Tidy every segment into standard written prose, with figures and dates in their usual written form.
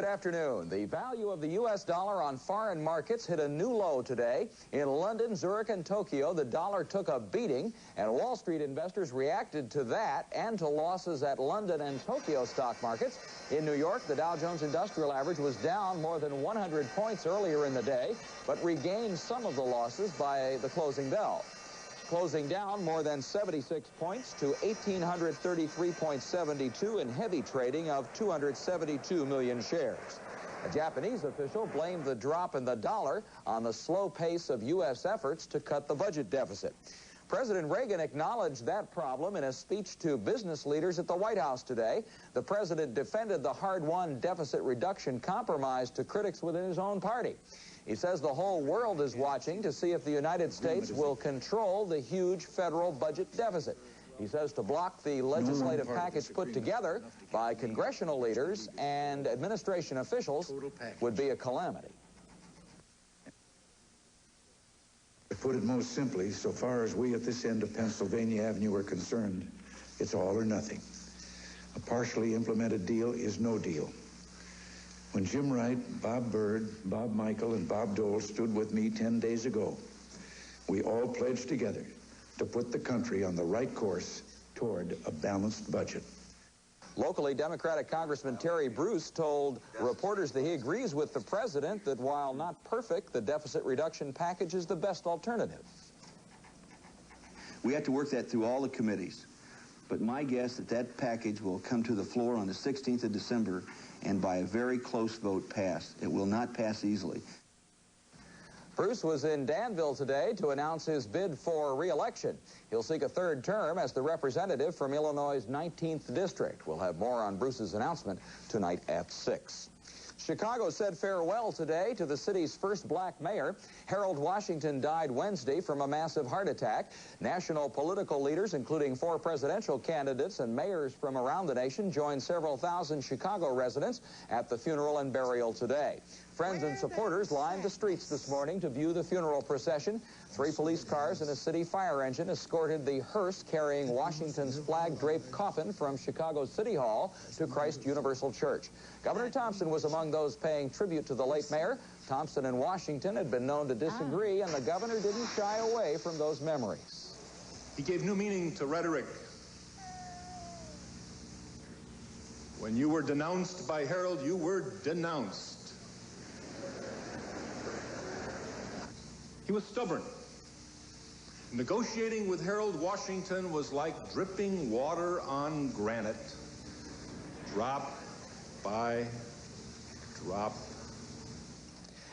afternoon. The value of the U.S. dollar on foreign markets hit a new low today. In London, Zurich, and Tokyo, the dollar took a beating, and Wall Street investors reacted to that and to losses at London and Tokyo stock markets. In New York, the Dow Jones Industrial Average was down more than 100 points earlier in the day, but regained some of the losses by the closing bell, closing down more than 76 points to 1,833.72 in heavy trading of 272 million shares. A Japanese official blamed the drop in the dollar on the slow pace of U.S. efforts to cut the budget deficit. President Reagan acknowledged that problem in a speech to business leaders at the White House today. The president defended the hard-won deficit reduction compromise to critics within his own party. He says the whole world is watching to see if the United States will control the huge federal budget deficit. He says to block the legislative package put together by congressional leaders and administration officials would be a calamity. To put it most simply, so far as we at this end of Pennsylvania Avenue are concerned, it's all or nothing. A partially implemented deal is no deal. When Jim Wright, Bob Byrd, Bob Michael, and Bob Dole stood with me 10 days ago, we all pledged together to put the country on the right course toward a balanced budget. Locally, Democratic Congressman Terry Bruce told reporters that he agrees with the president that while not perfect, the deficit reduction package is the best alternative. We have to work that through all the committees. But my guess that that package will come to the floor on the 16th of December and by a very close vote pass. It will not pass easily. Bruce was in Danville today to announce his bid for re-election. He'll seek a third term as the representative from Illinois' 19th district. We'll have more on Bruce's announcement tonight at 6. Chicago said farewell today to the city's first black mayor. Harold Washington died Wednesday from a massive heart attack. National political leaders, including 4 presidential candidates and mayors from around the nation, joined several thousand Chicago residents at the funeral and burial today. Friends and supporters lined the streets this morning to view the funeral procession. 3 police cars and a city fire engine escorted the hearse carrying Washington's flag-draped coffin from Chicago City Hall to Christ Universal Church. Governor Thompson was among those paying tribute to the late mayor. Thompson and Washington had been known to disagree, and the governor didn't shy away from those memories. He gave new meaning to rhetoric. When you were denounced by Harold, you were denounced. He was stubborn. Negotiating with Harold Washington was like dripping water on granite, drop by drop.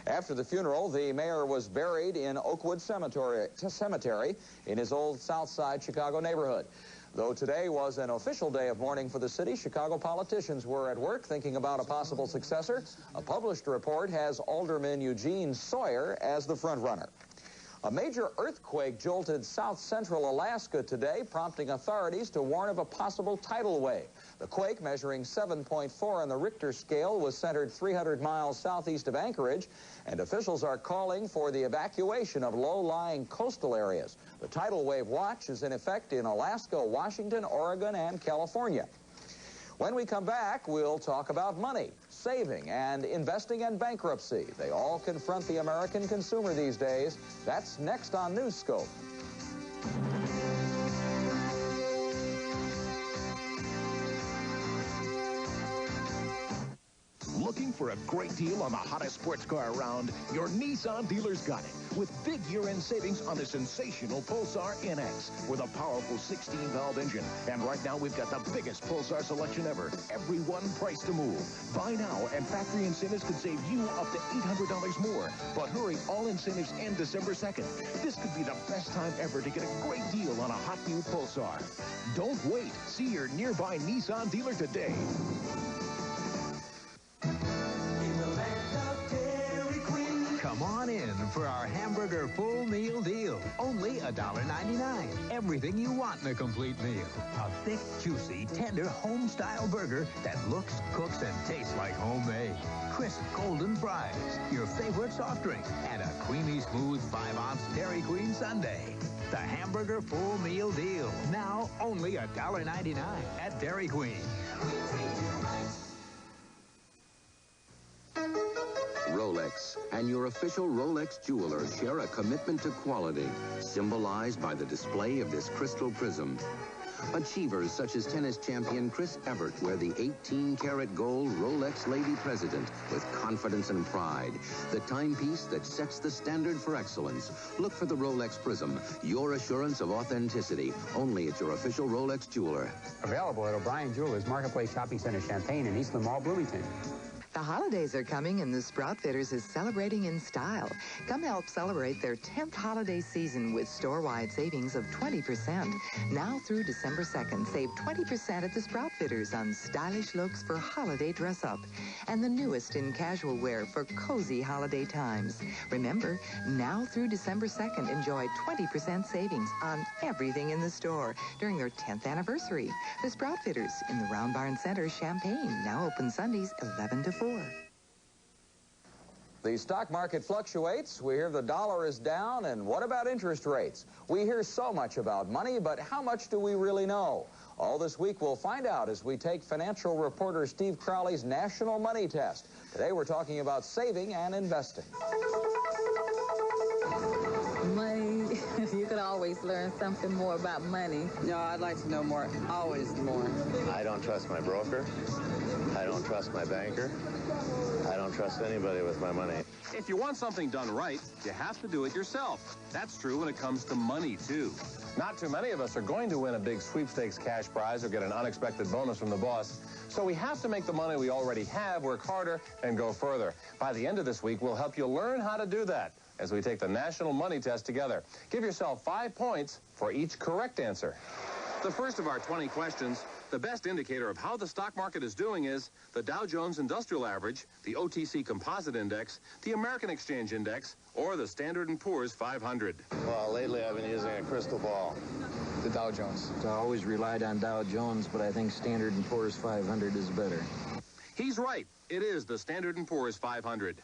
After the funeral, the mayor was buried in Oakwood Cemetery in his old South Side Chicago neighborhood. Though today was an official day of mourning for the city, Chicago politicians were at work thinking about a possible successor. A published report has Alderman Eugene Sawyer as the frontrunner. A major earthquake jolted south-central Alaska today, prompting authorities to warn of a possible tidal wave. The quake, measuring 7.4 on the Richter scale, was centered 300 miles southeast of Anchorage, and officials are calling for the evacuation of low-lying coastal areas. The tidal wave watch is in effect in Alaska, Washington, Oregon, and California. When we come back, we'll talk about money, saving, and investing and bankruptcy. They all confront the American consumer these days. That's next on Newscope. Looking for a great deal on the hottest sports car around? Your Nissan dealer's got it. With big year-end savings on the sensational Pulsar NX with a powerful 16-valve engine. And right now, we've got the biggest Pulsar selection ever. Everyone priced to move. Buy now, and factory incentives could save you up to $800 more. But hurry, all incentives end December 2nd. This could be the best time ever to get a great deal on a hot new Pulsar. Don't wait. See your nearby Nissan dealer today. Come on in for our hamburger full meal deal. Only $1.99. Everything you want in a complete meal. A thick, juicy, tender home-style burger that looks, cooks, and tastes like homemade. Crisp golden fries, your favorite soft drink, and a creamy, smooth 5-ounce Dairy Queen sundae. The hamburger full meal deal. Now only $1.99 at Dairy Queen. Rolex and your official Rolex jeweler share a commitment to quality, symbolized by the display of this crystal prism. Achievers such as tennis champion Chris Evert wear the 18-karat gold Rolex Lady President with confidence and pride, the timepiece that sets the standard for excellence. Look for the Rolex Prism, your assurance of authenticity, only at your official Rolex jeweler. Available at O'Brien Jewelers, Marketplace Shopping Center, Champaign, and Eastland Mall, Bloomington. The holidays are coming and the Sprout Fitters is celebrating in style. Come help celebrate their 10th holiday season with store-wide savings of 20%. Now through December 2nd, save 20% at the Sprout Fitters on stylish looks for holiday dress-up and the newest in casual wear for cozy holiday times. Remember, now through December 2nd, enjoy 20% savings on everything in the store during their 10th anniversary. The Sprout Fitters in the Round Barn Center, Champaign, now open Sundays 11 to 4. The stock market fluctuates. We hear the dollar is down, and what about interest rates? We hear so much about money, but how much do we really know? All this week we'll find out as we take financial reporter Steve Crowley's National Money Test. Today we're talking about saving and investing. Money, you could always learn something more about money. No, I'd like to know more, always more. I don't trust my broker. I don't trust my banker. I don't trust anybody with my money. If you want something done right, you have to do it yourself. That's true when it comes to money, too. Not too many of us are going to win a big sweepstakes cash prize or get an unexpected bonus from the boss. So we have to make the money we already have work harder and go further. By the end of this week, we'll help you learn how to do that as we take the National Money Test together. Give yourself 5 points for each correct answer. The first of our 20 questions. The best indicator of how the stock market is doing is the Dow Jones Industrial Average, the OTC Composite Index, the American Exchange Index, or the Standard & Poor's 500. Well, lately I've been using a crystal ball. The Dow Jones. I always relied on Dow Jones, but I think Standard & Poor's 500 is better. He's right. It is the Standard & Poor's 500.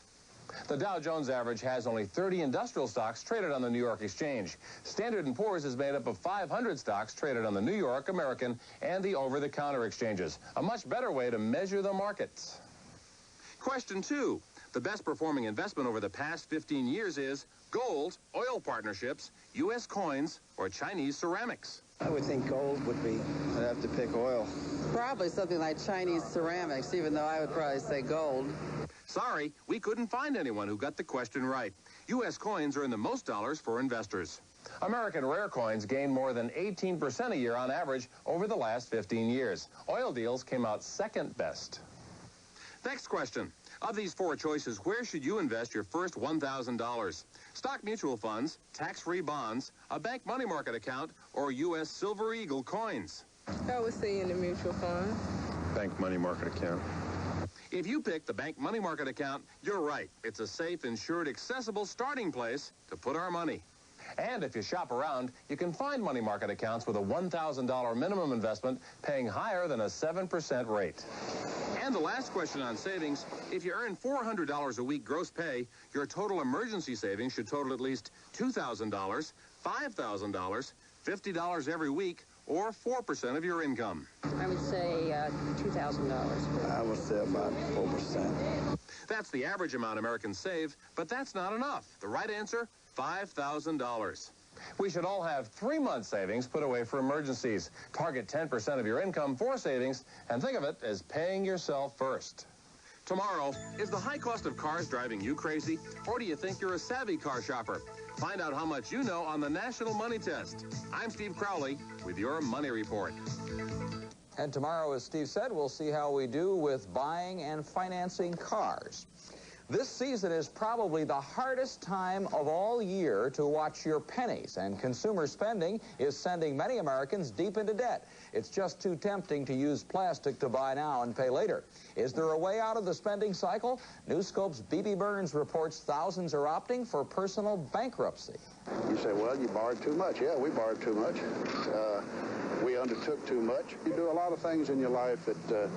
The Dow Jones average has only 30 industrial stocks traded on the New York Exchange. Standard & Poor's is made up of 500 stocks traded on the New York, American, and the over-the-counter exchanges. A much better way to measure the markets. Question 2. The best performing investment over the past 15 years is gold, oil partnerships, U.S. coins, or Chinese ceramics. I would think gold would be. I'd have to pick oil. Probably something like Chinese ceramics, even though I would probably say gold. Sorry, we couldn't find anyone who got the question right. U.S. coins earn the most dollars for investors. American rare coins gained more than 18% a year on average over the last 15 years. Oil deals came out second best. Next question. Of these 4 choices, where should you invest your first $1,000? Stock mutual funds, tax-free bonds, a bank money market account, or U.S. Silver Eagle coins? I would say in the mutual fund. Bank money market account. If you pick the bank money market account, you're right. It's a safe, insured, accessible starting place to put our money. And if you shop around, you can find money market accounts with a $1,000 minimum investment paying higher than a 7% rate. And the last question on savings, if you earn $400 a week gross pay, your total emergency savings should total at least $2,000, $5,000, $50 every week, or 4% of your income. I would say $2,000. I would say about 4%. That's the average amount Americans save, but that's not enough. The right answer, $5,000. We should all have 3-month savings put away for emergencies. Target 10% of your income for savings, and think of it as paying yourself first. Tomorrow, is the high cost of cars driving you crazy, or do you think you're a savvy car shopper? Find out how much you know on the National Money Test. I'm Steve Crowley with your Money Report. And tomorrow, as Steve said, we'll see how we do with buying and financing cars. This season is probably the hardest time of all year to watch your pennies, and consumer spending is sending many Americans deep into debt. It's just too tempting to use plastic to buy now and pay later. Is there a way out of the spending cycle? Newscope's Bebe Burns reports thousands are opting for personal bankruptcy. You say, well, you borrowed too much. Yeah, we borrowed too much. We undertook too much. You do a lot of things in your life that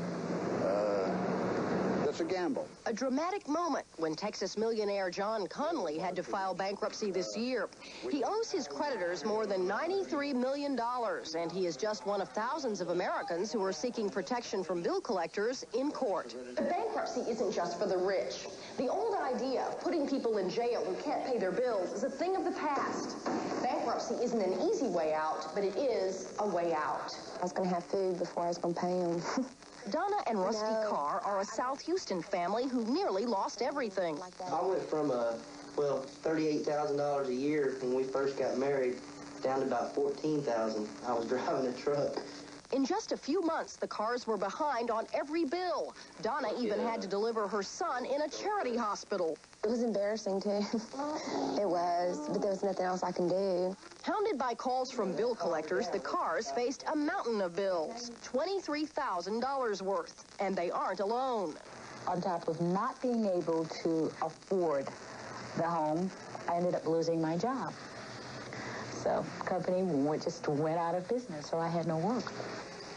It's a gamble. A dramatic moment when Texas millionaire John Conley had to file bankruptcy this year. He owes his creditors more than $93 million, and he is just one of thousands of Americans who are seeking protection from bill collectors in court. But bankruptcy isn't just for the rich. The old idea of putting people in jail who can't pay their bills is a thing of the past. Bankruptcy isn't an easy way out, but it is a way out. I was going to have food before I was going to pay them. Donna and Rusty Carr are a South Houston family who nearly lost everything. I went from, $38,000 a year when we first got married down to about $14,000. I was driving a truck. In just a few months, the Carrs were behind on every bill. Donna even had to deliver her son in a charity hospital. It was embarrassing, too. It was, but there was nothing else I can do. Hounded by calls from bill collectors, the Carrs faced a mountain of bills, $23,000 worth, and they aren't alone. On top of not being able to afford the home, I ended up losing my job. So the company just went out of business, so I had no work.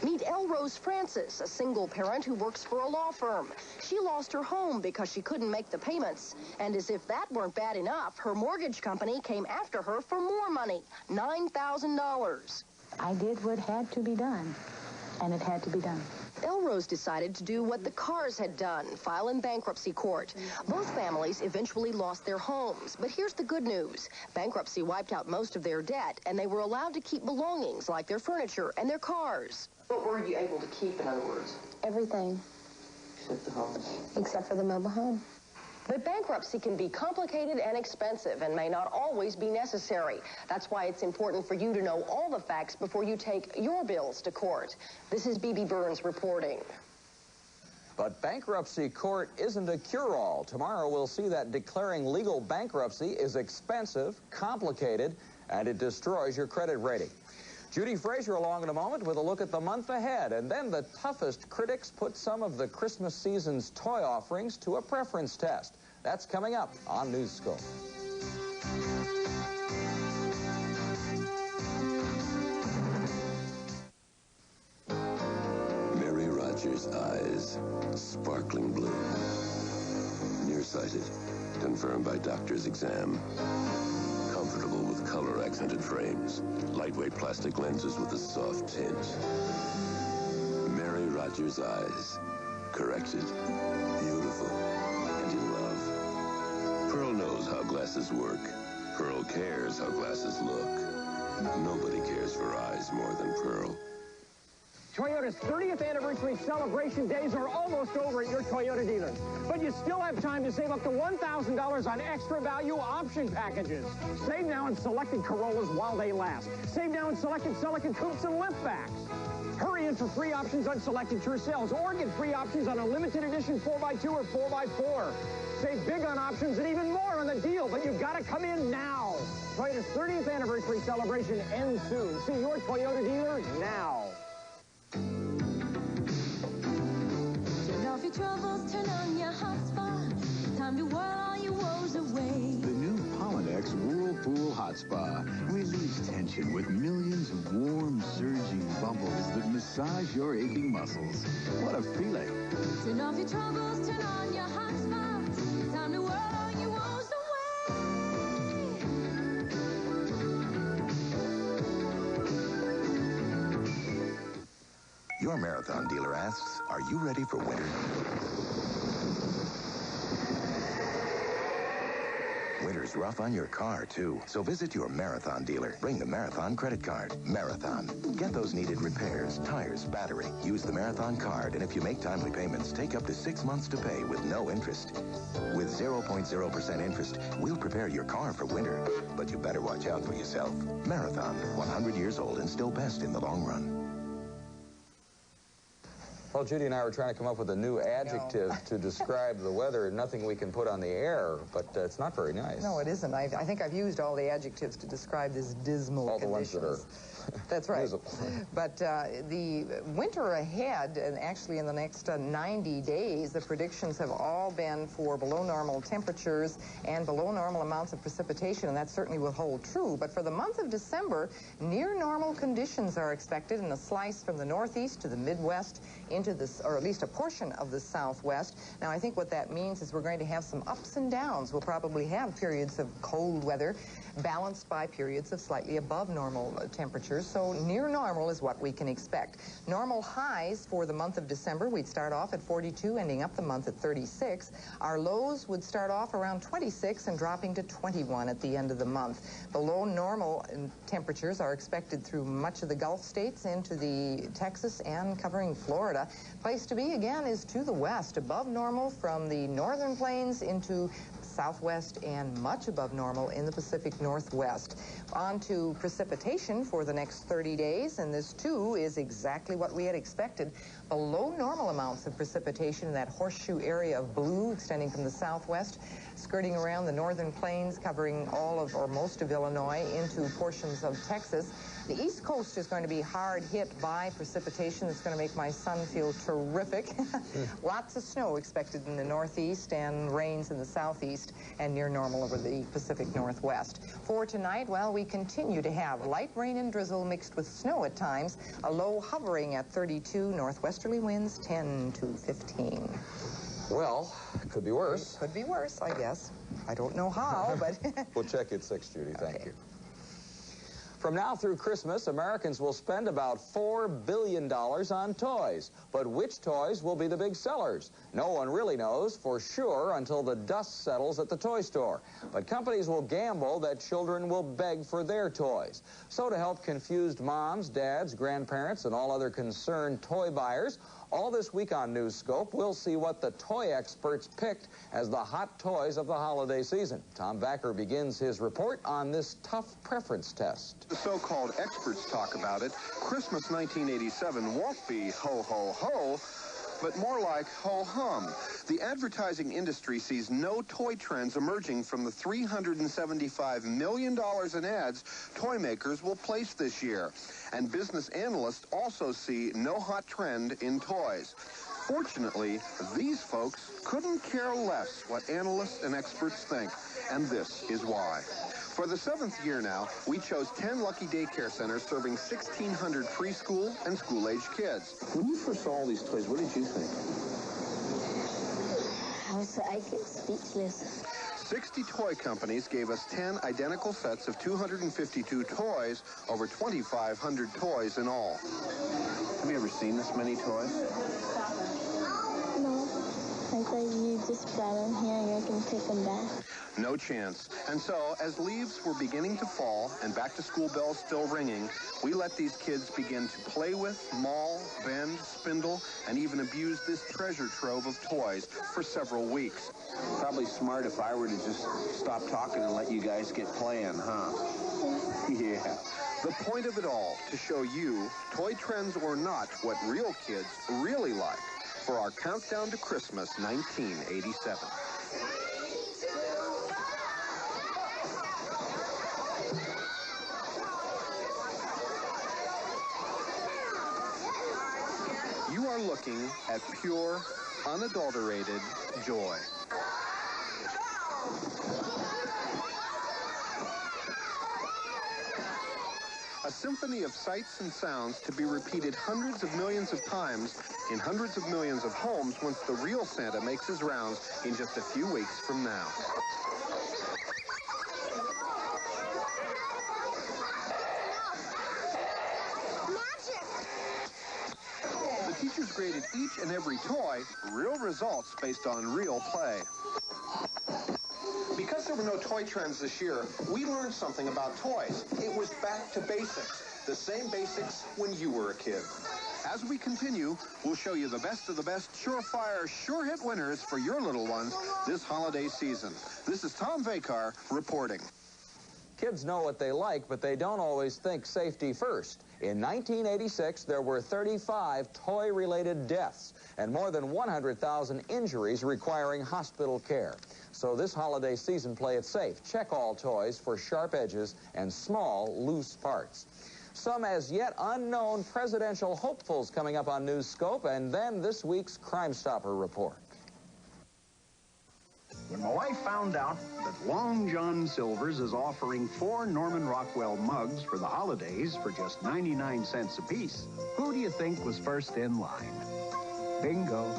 Meet Elrose Francis, a single parent who works for a law firm. She lost her home because she couldn't make the payments. And as if that weren't bad enough, her mortgage company came after her for more money, $9,000. I did what had to be done, and it had to be done. Elrose decided to do what the Carrs had done, file in bankruptcy court. Both families eventually lost their homes. But here's the good news. Bankruptcy wiped out most of their debt, and they were allowed to keep belongings like their furniture and their cars. What were you able to keep, in other words? Everything. Except the home. Except for the mobile home. But bankruptcy can be complicated and expensive and may not always be necessary. That's why it's important for you to know all the facts before you take your bills to court. This is Bebe Burns reporting. But bankruptcy court isn't a cure-all. Tomorrow we'll see that declaring legal bankruptcy is expensive, complicated, and it destroys your credit rating. Judy Fraser along in a moment with a look at the month ahead. And then the toughest critics put some of the Christmas season's toy offerings to a preference test. That's coming up on Newscope. Mary Rogers' eyes, sparkling blue. Nearsighted, confirmed by doctor's exam. Comfortable with color-accented frames, lightweight plastic lenses with a soft tint. Mary Rogers' eyes, corrected, beautiful, and in love. Pearl knows how glasses work. Pearl cares how glasses look. Nobody cares for eyes more than Pearl. Toyota's 30th anniversary celebration days are almost over at your Toyota dealers. But you still have time to save up to $1,000 on extra value option packages. Save now on selected Corollas while they last. Save now on selected Celica coupes and liftbacks. Hurry in for free options on selected Tercels or get free options on a limited edition 4x2 or 4x4. Save big on options and even more on the deal, but you've got to come in now. Toyota's 30th anniversary celebration ends soon. See your Toyota dealer now. Turn off your troubles, turn on your hot spot. Time to whirl all your woes away. The new Pollenex Whirlpool Hot Spa. Release tension with millions of warm, surging bubbles that massage your aching muscles. What a feeling. Turn off your troubles, turn on your hot spot. Time to whirl all your woes away. Your Marathon dealer asks, are you ready for winter? Winter's rough on your car, too. So visit your Marathon dealer. Bring the Marathon credit card. Marathon. Get those needed repairs, tires, battery. Use the Marathon card, and if you make timely payments, take up to 6 months to pay with no interest. With 0.0% interest, we'll prepare your car for winter. But you better watch out for yourself. Marathon. 100 years old and still best in the long run. Well, Judy and I were trying to come up with a new adjective to describe the weather. Nothing we can put on the air, but it's not very nice. No, it isn't. I think I've used all the adjectives to describe this dismal conditions. All the ones that are That's right. But the winter ahead, and actually in the next 90 days, the predictions have all been for below normal temperatures and below normal amounts of precipitation, and that certainly will hold true. But for the month of December, near normal conditions are expected in a slice from the northeast to the Midwest into this, or at least a portion of the Southwest. Now, I think what that means is we're going to have some ups and downs. We'll probably have periods of cold weather balanced by periods of slightly above normal temperatures. So near normal is what we can expect. Normal highs for the month of December, we'd start off at 42, ending up the month at 36. Our lows would start off around 26 and dropping to 21 at the end of the month. Below normal temperatures are expected through much of the Gulf states into the Texas and covering Florida. Place to be, again, is to the west, above normal from the northern plains into Southwest and much above normal in the Pacific Northwest. On to precipitation for the next 30 days, and this too is exactly what we had expected. Below normal amounts of precipitation in that horseshoe area of blue extending from the southwest, skirting around the northern plains, covering all of or most of Illinois into portions of Texas. The East Coast is going to be hard hit by precipitation that's going to make my son feel terrific. Lots of snow expected in the northeast and rains in the southeast and near normal over the Pacific Northwest. For tonight, well, we continue to have light rain and drizzle mixed with snow at times, a low hovering at 32, northwesterly winds 10 to 15. Well, it could be worse. It could be worse, I guess. I don't know how, but... We'll check at 6, Judy. Thank you. From now through Christmas, Americans will spend about $4 billion on toys. But which toys will be the big sellers? No one really knows for sure until the dust settles at the toy store. But companies will gamble that children will beg for their toys. So to help confused moms, dads, grandparents, and all other concerned toy buyers, all this week on Newscope, we'll see what the toy experts picked as the hot toys of the holiday season. Tom Backer begins his report on this tough preference test. The so-called experts talk about it. Christmas 1987 won't be ho, ho, ho, but more like ho-hum. The advertising industry sees no toy trends emerging from the $375 million in ads toy makers will place this year. And business analysts also see no hot trend in toys. Fortunately, these folks couldn't care less what analysts and experts think, and this is why. For the 7th year now, we chose 10 lucky daycare centers serving 1,600 preschool and school-age kids. When you first saw all these toys, what did you think? I get speechless. 60 toy companies gave us 10 identical sets of 252 toys, over 2,500 toys in all. Have you ever seen this many toys? No. I thought you just brought them here and you can take them back. No chance. And so, as leaves were beginning to fall and back-to-school bells still ringing, we let these kids begin to play with, maul, bend, spindle, and even abuse this treasure trove of toys for several weeks. Probably smart if I were to just stop talking and let you guys get playing, huh? Yeah. The point of it all, to show you, toy trends or not, what real kids really like for our countdown to Christmas 1987. You are looking at pure, unadulterated joy. A symphony of sights and sounds to be repeated hundreds of millions of times in hundreds of millions of homes once the real Santa makes his rounds in just a few weeks from now. The teachers graded each and every toy, real results based on real play. Because there were no toy trends this year, we learned something about toys. It was back to basics, the same basics when you were a kid. As we continue, we'll show you the best of the best surefire, sure-hit winners for your little ones this holiday season. This is Tom Vakar reporting. Kids know what they like, but they don't always think safety first. In 1986, there were 35 toy-related deaths and more than 100,000 injuries requiring hospital care. So this holiday season, play it safe. Check all toys for sharp edges and small, loose parts. some as yet unknown presidential hopefuls coming up on Newscope, and then this week's Crimestopper report. When my wife found out that Long John Silver's is offering 4 Norman Rockwell mugs for the holidays for just 99 cents apiece, who do you think was first in line? Bingo.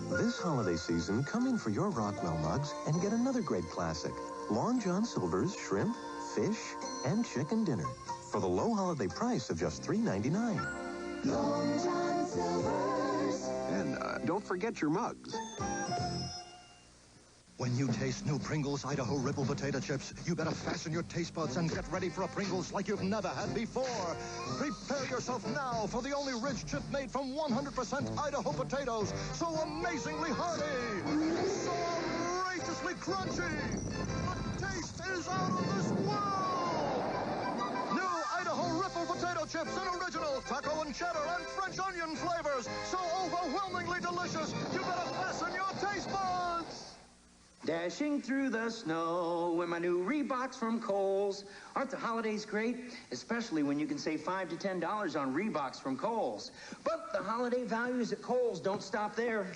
This holiday season, come in for your Rockwell mugs and get another great classic. Long John Silver's shrimp, fish, and chicken dinner for the low holiday price of just $3.99. Long John Silver's. And don't forget your mugs. When you taste new Pringles Idaho Ripple Potato Chips, you better fasten your taste buds and get ready for a Pringles like you've never had before. Prepare yourself now for the only rich chip made from 100% Idaho potatoes. So amazingly hearty, so outrageously crunchy. The taste is out of this world. New Idaho Ripple Potato Chips in original taco and cheddar and French onion flavors. So overwhelmingly delicious, you better fasten your taste buds. Dashing through the snow in my new Reeboks from Kohl's. Aren't the holidays great? Especially when you can save $5 to $10 on Reeboks from Kohl's. But the holiday values at Kohl's don't stop there.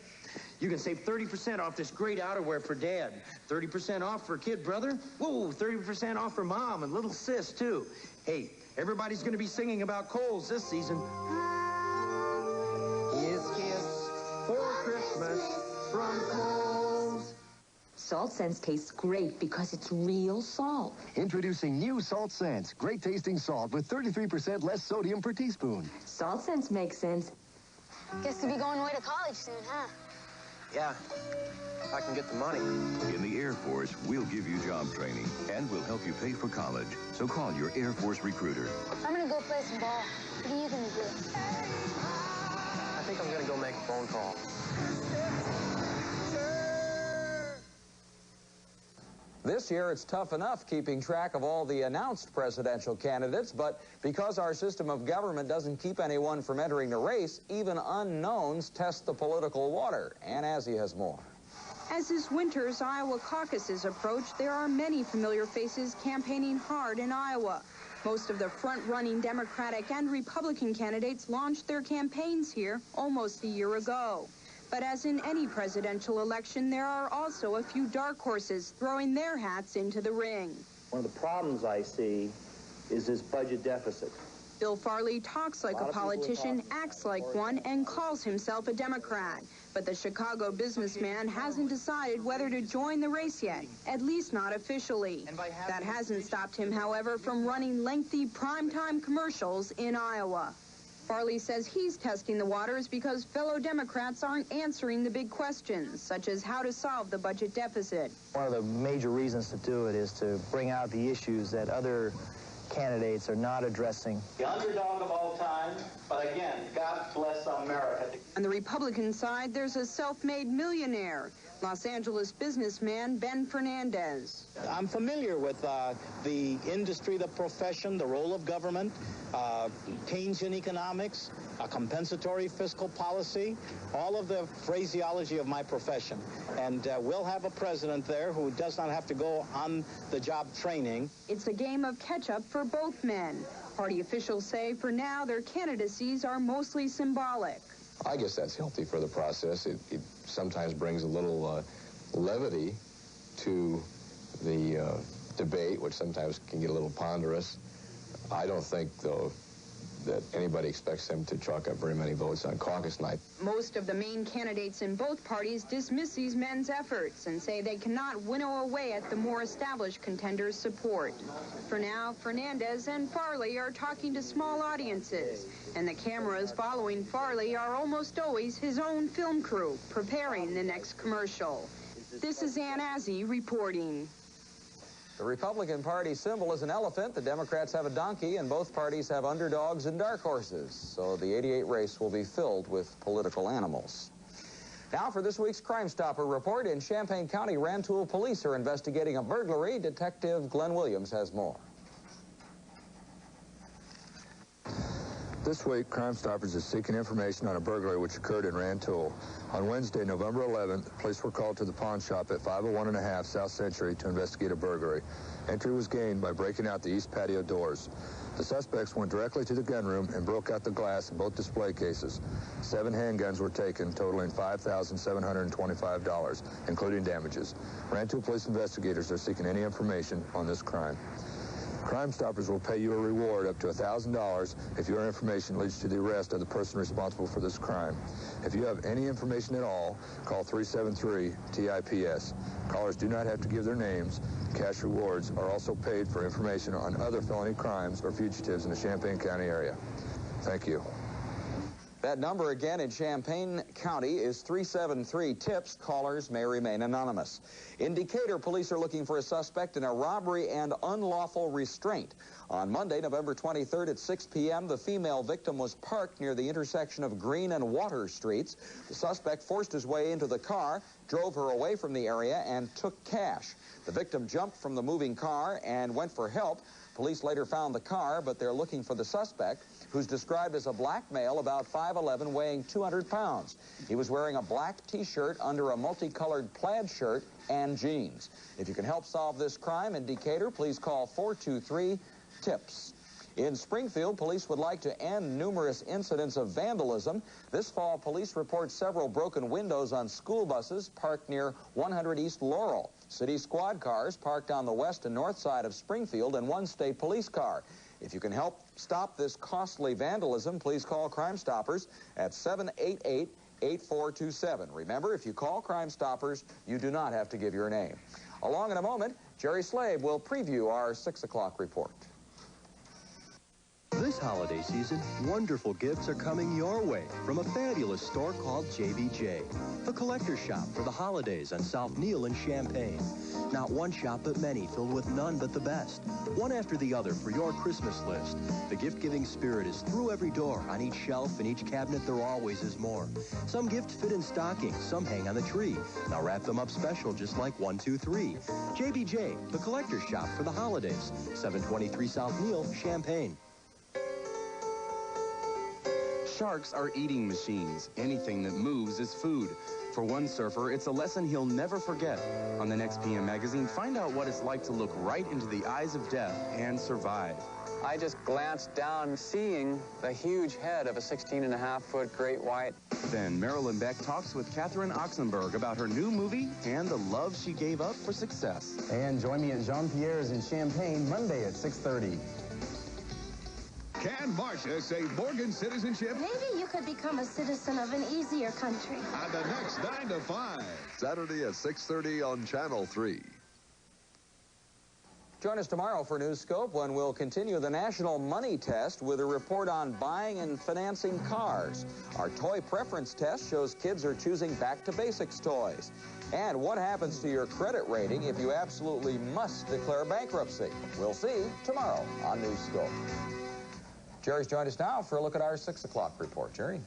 You can save 30% off this great outerwear for Dad. 30% off for kid brother. Whoa, 30% off for Mom and little sis, too. Hey, everybody's going to be singing about Kohl's this season. Kiss, kiss for Christmas from Kohl's. Salt Sense tastes great because it's real salt. Introducing new Salt Sense. Great tasting salt with 33% less sodium per teaspoon. Salt Sense makes sense. Guess to be going away to college soon, huh? Yeah, if I can get the money. In the Air Force, we'll give you job training and we'll help you pay for college. So call your Air Force recruiter. I'm gonna go play some ball. What are you gonna do? I think I'm gonna go make a phone call. This year, it's tough enough keeping track of all the announced presidential candidates, but because our system of government doesn't keep anyone from entering the race, even unknowns test the political water. Ann Azzi has more. As this winter's Iowa caucuses approach, there are many familiar faces campaigning hard in Iowa. Most of the front-running Democratic and Republican candidates launched their campaigns here almost a year ago. But as in any presidential election, there are also a few dark horses throwing their hats into the ring. One of the problems I see is this budget deficit. Bill Farley talks like a politician, acts like one, and calls himself a Democrat. But the Chicago businessman hasn't decided whether to join the race yet, at least not officially. That hasn't stopped him, however, from running lengthy primetime commercials in Iowa. Farley says he's testing the waters because fellow Democrats aren't answering the big questions, such as how to solve the budget deficit. One of the major reasons to do it is to bring out the issues that other candidates are not addressing. The underdog of all time, but again, God bless America. On the Republican side, there's a self-made millionaire, Los Angeles businessman Ben Fernandez. I'm familiar with the industry, the profession, the role of government, Keynesian economics, a compensatory fiscal policy, all of the phraseology of my profession. And we'll have a president there who does not have to go on the job training. It's a game of catch-up for both men. Party officials say for now their candidacies are mostly symbolic. I guess that's healthy for the process. It sometimes brings a little levity to the debate, which sometimes can get a little ponderous. I don't think, though, that anybody expects them to chalk up very many votes on caucus night. Most of the main candidates in both parties dismiss these men's efforts and say they cannot winnow away at the more established contenders' support. For now, Fernandez and Farley are talking to small audiences, and the cameras following Farley are almost always his own film crew preparing the next commercial. This is Ann Azzi reporting. The Republican Party symbol is an elephant. The Democrats have a donkey, and both parties have underdogs and dark horses. So the 88 race will be filled with political animals. Now for this week's Crimestopper report. In Champaign County, Rantoul police are investigating a burglary. Detective Glenn Williams has more. This week, Crimestoppers is seeking information on a burglary which occurred in Rantoul. On Wednesday, November 11th, police were called to the pawn shop at 501.5 South Century to investigate a burglary. Entry was gained by breaking out the east patio doors. The suspects went directly to the gunroom and broke out the glass in both display cases. 7 handguns were taken, totaling $5,725, including damages. Rantoul police investigators are seeking any information on this crime. Crimestoppers will pay you a reward up to $1,000 if your information leads to the arrest of the person responsible for this crime. If you have any information at all, call 373-TIPS. Callers do not have to give their names. Cash rewards are also paid for information on other felony crimes or fugitives in the Champaign County area. Thank you. That number again in Champaign County is 373-TIPS. Callers may remain anonymous. In Decatur, police are looking for a suspect in a robbery and unlawful restraint. On Monday, November 23rd at 6 p.m., the female victim was parked near the intersection of Green and Water Streets. The suspect forced his way into the car, drove her away from the area, and took cash. The victim jumped from the moving car and went for help. Police later found the car, but they're looking for the suspect, who's described as a black male about 5'11", weighing 200 pounds. He was wearing a black T-shirt under a multicolored plaid shirt and jeans. If you can help solve this crime in Decatur, please call 423-TIPS. In Springfield, police would like to end numerous incidents of vandalism. This fall, police report several broken windows on school buses parked near 100 East Laurel. City squad cars parked on the west and north side of Springfield, and one state police car. If you can help stop this costly vandalism, please call Crimestoppers at 788-8427. Remember, if you call Crimestoppers, you do not have to give your name. Along in a moment, Jerry Slave will preview our 6 o'clock report. This holiday season, wonderful gifts are coming your way from a fabulous store called JBJ, a collector shop for the holidays on South Neal in Champaign. Not one shop but many, filled with none but the best. One after the other for your Christmas list. The gift-giving spirit is through every door. On each shelf and each cabinet, there always is more. Some gifts fit in stockings, some hang on the tree. Now wrap them up special just like 1, 2, 3. JBJ, the collector shop for the holidays. 723 South Neal, Champaign. Sharks are eating machines. Anything that moves is food. For one surfer, it's a lesson he'll never forget. On the next PM magazine, find out what it's like to look right into the eyes of death and survive. I just glanced down, seeing the huge head of a 16.5-foot great white. Then Marilyn Beck talks with Catherine Oxenberg about her new movie and the love she gave up for success. And join me at Jean-Pierre's in Champaign Monday at 6:30. Can Marcia save Morgan citizenship? Maybe you could become a citizen of an easier country. On the next 9 to 5. Saturday at 6:30 on Channel 3. Join us tomorrow for Newscope, when we'll continue the national money test with a report on buying and financing cars. Our toy preference test shows kids are choosing back-to-basics toys. And what happens to your credit rating if you absolutely must declare bankruptcy? We'll see tomorrow on Newscope. Jerry's joined us now for a look at our 6 o'clock report. Jerry?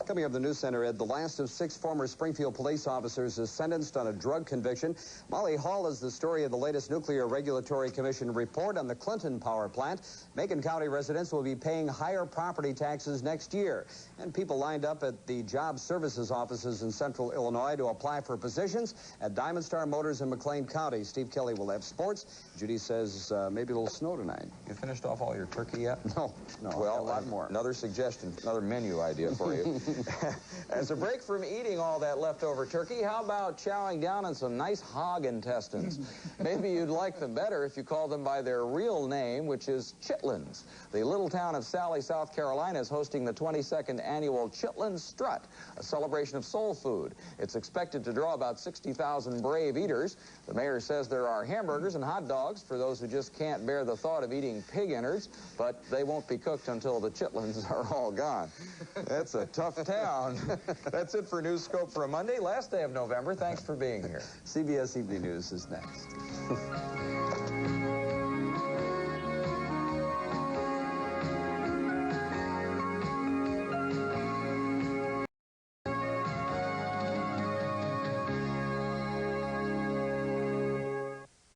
Coming up in the News Center, Ed, the last of 6 former Springfield police officers is sentenced on a drug conviction. Molly Hall is the story of the latest Nuclear Regulatory Commission report on the Clinton power plant. Macon County residents will be paying higher property taxes next year. And people lined up at the job services offices in central Illinois to apply for positions at Diamond Star Motors in McLean County. Steve Kelly will have sports. Judy says maybe a little snow tonight. You finished off all your turkey yet? No. Well, a lot more. Another suggestion, another menu idea for you. As a break from eating all that leftover turkey, how about chowing down on some nice hog intestines? Maybe you'd like them better if you call them by their real name, which is chitlins. The little town of Sally, South Carolina is hosting the 22nd annual Chitlins Strut, a celebration of soul food. It's expected to draw about 60,000 brave eaters. The mayor says there are hamburgers and hot dogs for those who just can't bear the thought of eating pig innards, but they won't be cooked until the chitlins are all gone. That's a tough town. That's it for Newscope for a Monday, last day of November. Thanks for being here. CBS Evening News is next.